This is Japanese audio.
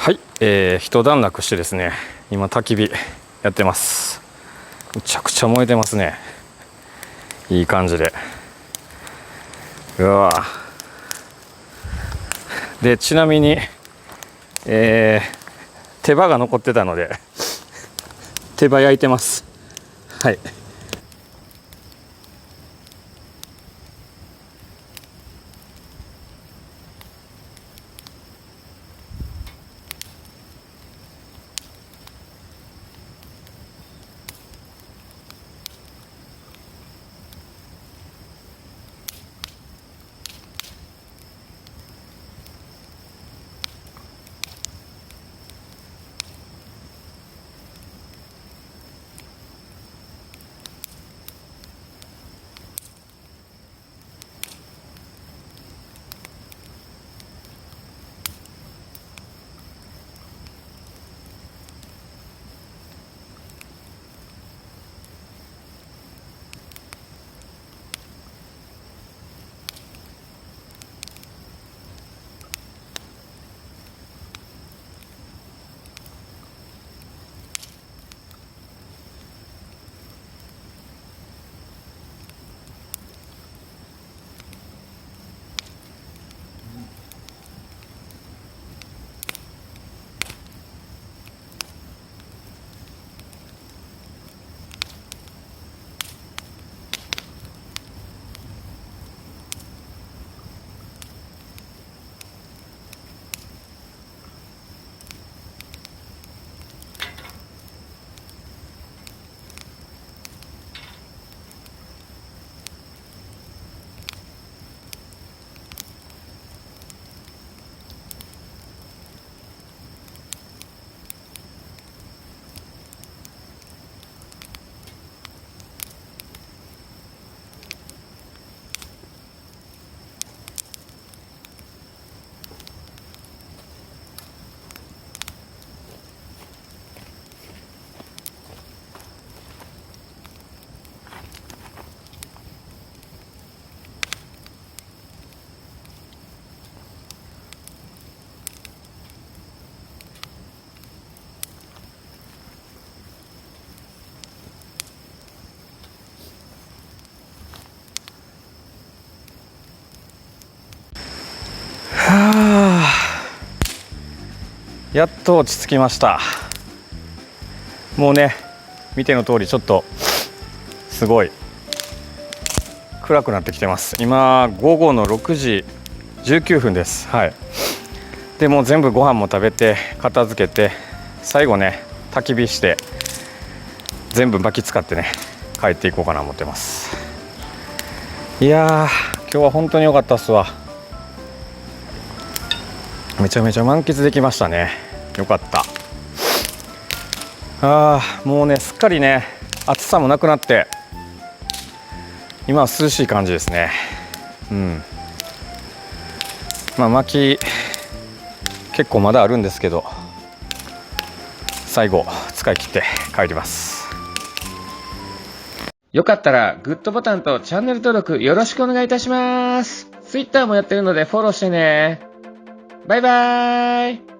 はい、一段落してですね、今焚き火やってます。むちゃくちゃ燃えてますね。いい感じで。うわで、ちなみに、手羽が残ってたので手羽焼いてます。はい。やっと落ち着きました。もうね、見ての通りちょっとすごい暗くなってきてます。今午後の6時19分です。はい。でもう全部ご飯も食べて片付けて、最後ね焚き火して全部薪使ってね帰っていこうかなと思ってます。いやー、今日は本当に良かったっすわ。めちゃめちゃ満喫できましたね。よかった。もうねすっかりね暑さもなくなって今は涼しい感じですね。まあ薪結構まだあるんですけど、最後使い切って帰ります。よかったらグッドボタンとチャンネル登録よろしくお願いいたします。Twitter もやってるのでフォローしてね。バイバーイ。